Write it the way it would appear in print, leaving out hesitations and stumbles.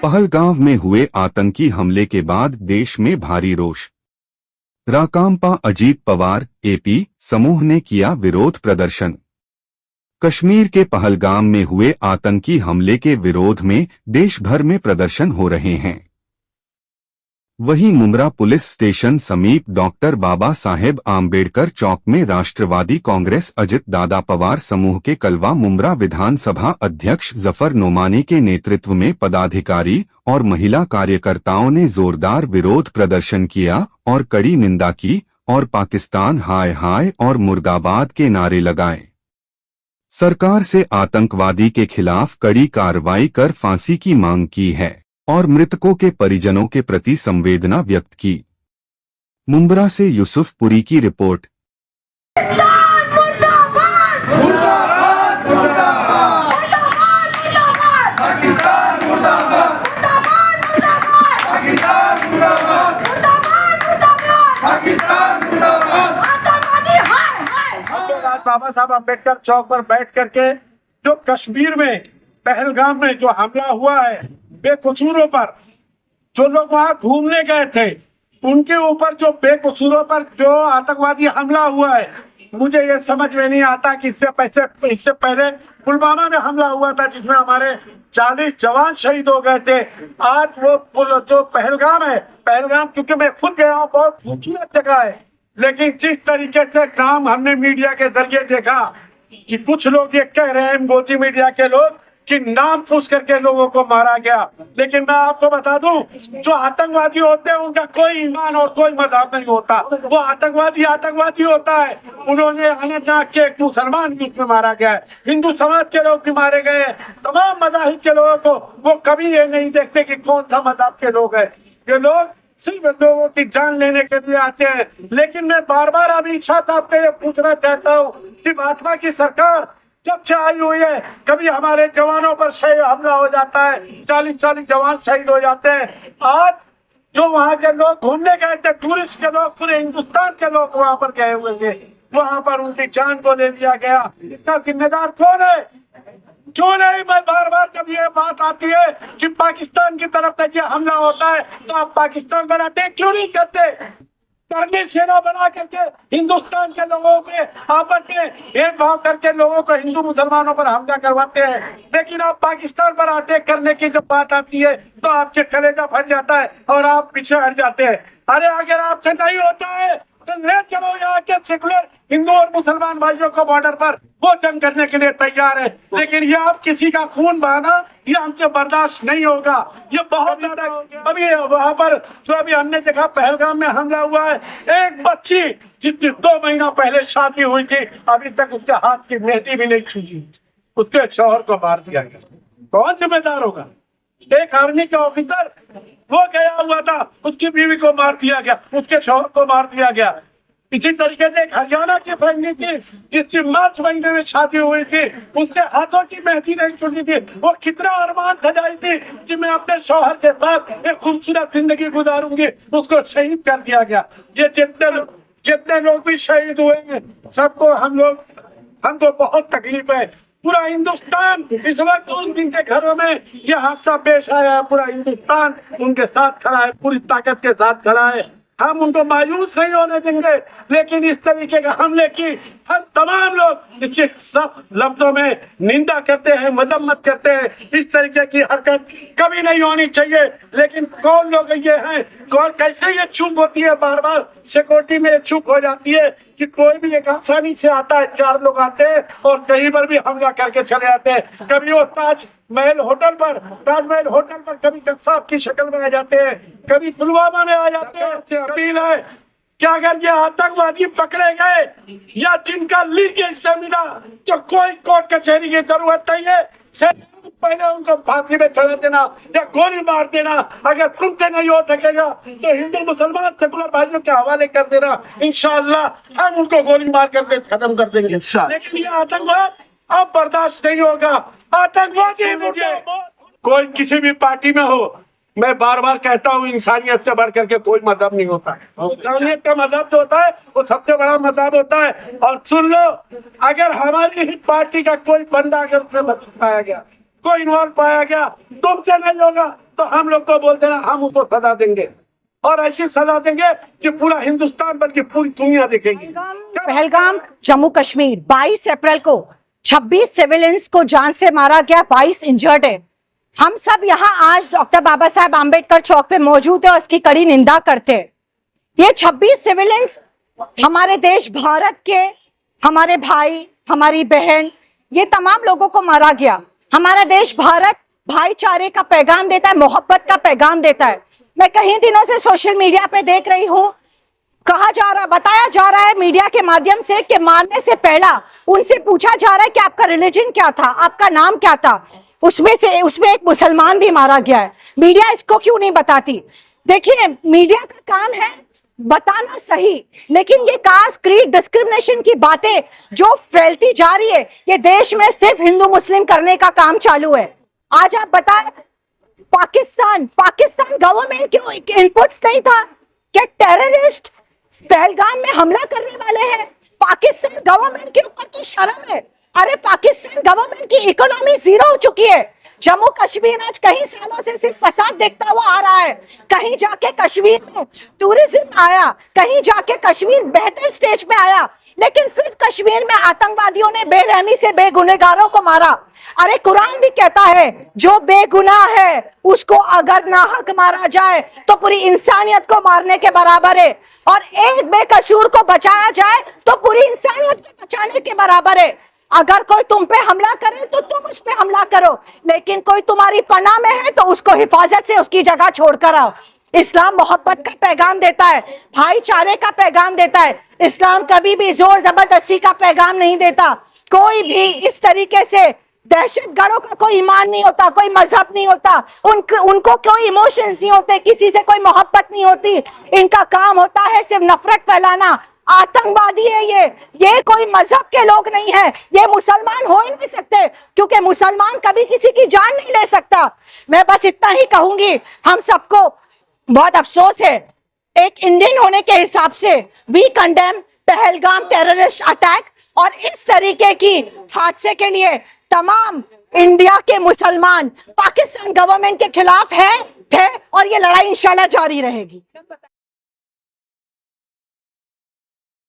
पहलगाम में हुए आतंकी हमले के बाद देश में भारी रोष। राकांपा अजीत पवार एपी समूह ने किया विरोध प्रदर्शन। कश्मीर के पहलगाम में हुए आतंकी हमले के विरोध में देश भर में प्रदर्शन हो रहे हैं। वहीं मुमरा पुलिस स्टेशन समीप डॉक्टर बाबा साहेब आम्बेडकर चौक में राष्ट्रवादी कांग्रेस अजित दादा पवार समूह के कलवा मुमरा विधानसभा अध्यक्ष जफर नोमानी के नेतृत्व में पदाधिकारी और महिला कार्यकर्ताओं ने जोरदार विरोध प्रदर्शन किया और कड़ी निंदा की और पाकिस्तान हाय हाय और मुर्दाबाद के नारे लगाए। सरकार से आतंकवादी के खिलाफ कड़ी कार्रवाई कर फांसी की मांग की है और मृतकों के परिजनों के प्रति संवेदना व्यक्त की। मुंब्रा से यूसुफपुरी की रिपोर्ट। बाबा साहब अम्बेडकर चौक पर बैठ करके जो कश्मीर में पहलगाम में जो हमला हुआ है बेकसूरों पर, जो लोग वहां घूमने गए थे उनके ऊपर जो बेकसूरों पर जो आतंकवादी हमला हुआ है, मुझे ये समझ में नहीं आता कि इससे पहले पुलवामा में हमला हुआ था जिसमें हमारे 40 जवान शहीद हो गए थे। आज वो जो पहलगाम है, पहलगाम क्योंकि मैं खुद गया हूँ, बहुत खूबसूरत जगह है, लेकिन जिस तरीके से नाम हमने मीडिया के जरिए देखा कि कुछ लोग ये कह रहे हैं, मोदी मीडिया के लोग, कि नाम पूछ करके लोगों को मारा गया। लेकिन मैं आपको बता दूं, जो आतंकवादी होते हैं उनका कोई ईमान और कोई मजहब नहीं होता। वो आतंकवादी होता है। उन्होंने अनंतनाग के एक मुसलमान भी इसमें मारा गया है, हिंदू समाज के लोग भी मारे गए हैं। तमाम मज़ाहिब के लोगों को वो कभी ये नहीं देखते कि कौन सा मजहब के लोग हैं। ये लोग सिर्फ लोगों की जान लेने के लिए आते हैं। लेकिन मैं बार बार अमित शाह साहब से पूछना चाहता हूँ कि भाजपा की सरकार जब से आई हुई है, कभी हमारे जवानों पर हमला हो जाता है, 40 जवान शहीद हो जाते हैं। आज जो वहाँ के लोग घूमने गए थे, टूरिस्ट के लोग, पूरे हिंदुस्तान के लोग वहाँ पर गए हुए थे, वहाँ पर उनकी जान को ले लिया गया। इसका जिम्मेदार कौन है? क्यों नहीं? मैं बार बार जब ये बात आती है कि पाकिस्तान की तरफ से ये हमला होता है तो आप पाकिस्तान बनाते क्यों नहीं करते? करने सेना बना करके हिंदुस्तान के लोगों में आपस में भेदभाव करके लोगों को, हिंदू मुसलमानों पर हमला करवाते हैं। लेकिन आप पाकिस्तान पर अटैक करने की जब बात आती है तो आपके कलेजा फट जाता है और आप पीछे हट जाते हैं। अरे अगर आपसे नहीं होता है तो ले चलो यहाँ के सेकुलर हिंदू और मुसलमान भाइयों को बॉर्डर पर, वो जंग करने के लिए तैयार है। लेकिन ये आप किसी का खून बहाना, ये हमसे बर्दाश्त नहीं होगा। ये बहुत ज्यादा अभी वहाँ पर जो अभी हमने देखा पहलगाम में हमला हुआ है, एक बच्ची जिसकी 2 महीना पहले शादी हुई थी, अभी तक उसके हाथ की मेहंदी भी नहीं छूटी, उसके शौहर को मार दिया गया। कौन जिम्मेदार होगा? एक आर्मी का ऑफिसर वो गया हुआ था, उसकी बीवी को मार दिया गया, उसके शौहर को मार दिया गया। इसी तरीके से एक हरियाणा की फैमिली थी जिसकी मार्च महीने में शादी हुई थी, उसके हाथों की मेहंदी नहीं छूटी थी। वो कितना अरमान सजाई थी कि मैं अपने शौहर के साथ एक खूबसूरत जिंदगी गुजारूंगी, उसको शहीद कर दिया गया। ये जितने लोग भी शहीद हुए हैं, सबको हमको बहुत तकलीफ है। पूरा हिंदुस्तान इस वक्त उनके घरों में यह हादसा पेश आया है, पूरा हिंदुस्तान उनके साथ खड़ा है, पूरी ताकत के साथ खड़ा है। हम उनको मायूस नहीं होने देंगे, लेकिन इस तरीके के हमले की हम तमाम लोग इसके सख्त लफ्जों में निंदा करते हैं, मजम्मत करते हैं। इस तरीके की हरकत कभी नहीं होनी चाहिए। लेकिन कौन लोग ये हैं, कौन कैसे ये चूक होती है, बार बार सिक्योरिटी में चूक हो जाती है कि कोई भी एक आसानी से आता है, 4 लोग आते हैं और कहीं पर भी हमला करके चले जाते हैं। कभी वो ताजमहल होटल पर कभी कसाब की शक्ल में आ जाते हैं, कभी पुलवामा में आ जाते हैं। अपील है कि अगर ये आतंकवादी पकड़े गए या जिनका लीगल से मिला तो कोई कोर्ट कचहरी की जरूरत नहीं है, पहले उनको फांसी में चढ़ा देना या गोली मार देना। अगर तुमसे नहीं हो सकेगा तो हिंदू मुसलमान सेकुलर भाइयों के हवाले कर देना, इंशाअल्लाह हम उनको गोली मार करके खत्म कर देंगे। लेकिन ये आतंकवाद अब बर्दाश्त नहीं होगा। आतंकवादी मुझे कोई किसी भी पार्टी में हो, मैं बार बार कहता हूँ, इंसानियत से बढ़ करके कोई मजहब नहीं होता है। इंसानियत का मजहब जो होता है वो सबसे बड़ा मजहब होता है। और सुन लो, अगर हमारी ही पार्टी का कोई बंदा अगर उसमें बच पाया गया, को इन्वॉल्व पाया गया, तुमसे नहीं होगा तो हम लोग को बोल देना, हम उसको सजा देंगे और ऐसी सजा देंगे कि पूरा हिंदुस्तान बल्कि पूरी दुनिया देखेगी। पहलगाम जम्मू कश्मीर 22 अप्रैल को 26 सिविलियंस को जान से मारा गया, 22 इंजर्ड है। हम सब यहाँ आज डॉक्टर बाबा साहब आम्बेडकर चौक पे मौजूद है और उसकी कड़ी निंदा करते हैं। ये 26 सिविलियंस हमारे देश भारत के, हमारे भाई, हमारी बहन, ये तमाम लोगों को मारा गया। हमारा देश भारत भाईचारे का पैगाम देता है, मोहब्बत का पैगाम देता है। मैं कई दिनों से सोशल मीडिया पे देख रही हूँ, कहा जा रहा, बताया जा रहा है मीडिया के माध्यम से कि मारने से पहला उनसे पूछा जा रहा है कि आपका रिलीजन क्या था, आपका नाम क्या था। उसमें एक मुसलमान भी मारा गया है। मीडिया इसको क्यों नहीं बताती? देखिए, मीडिया का काम है बताना सही, लेकिन ये कास्ट क्रीड डिस्क्रिमिनेशन की बातें जो फैलती जा रही है, ये देश में सिर्फ हिंदू मुस्लिम करने का काम चालू है। आज आप बताएं, पाकिस्तान गवर्नमेंट क्यों इनपुट्स नहीं था? क्या टेररिस्ट पहलगाम में हमला करने वाले हैं? पाकिस्तान गवर्नमेंट के ऊपर तो शर्म है। अरे पाकिस्तान गवर्नमेंट की इकोनॉमी जीरो हो चुकी है। जम्मू कश्मीर आज कई सालों से सिर्फ फसाद देखता हुआ आ रहा है। कहीं जाके कश्मीर में टूरिज्म आया, कहीं जाके कश्मीर बेहतर स्टेज पे आया, लेकिन फिर कश्मीर में आतंकवादियों ने बेरहमी से बेगुनहगारों को मारा। अरे कुरान भी कहता है, जो बेगुनाह है उसको अगर नाहक मारा जाए तो पूरी इंसानियत को मारने के बराबर है, और एक बेकसूर को बचाया जाए तो पूरी इंसानियत को बचाने के बराबर है। अगर कोई तुम पे हमला करे तो तुम उस पे हमला करो, लेकिन कोई तुम्हारी पनाह में है तो उसको हिफाजत से उसकी जगह छोड़कर आओ। इस्लाम मोहब्बत का पैगाम देता है, भाईचारे का पैगाम देता है। इस्लाम कभी भी जोर जबरदस्ती का पैगाम नहीं देता। कोई भी इस तरीके से, दहशतगर्दों का कोई ईमान नहीं होता, कोई मजहब नहीं होता, उनको कोई इमोशंस नहीं होते, किसी से कोई मोहब्बत नहीं होती। इनका काम होता है सिर्फ नफरत फैलाना। आतंकवादी है ये कोई मजहब के लोग नहीं है। ये मुसलमान हो ही नहीं सकते, क्योंकि मुसलमान कभी किसी की जान नहीं ले सकता। मैं बस इतना ही कहूंगी, हम सबको बहुत अफसोस है, एक इंडियन होने के हिसाब से we condemn Pahalgam terrorist attack, और इस तरीके की हादसे के लिए तमाम इंडिया के मुसलमान पाकिस्तान गवर्नमेंट के खिलाफ थे, और ये लड़ाई इंशाल्लाह जारी रहेगी।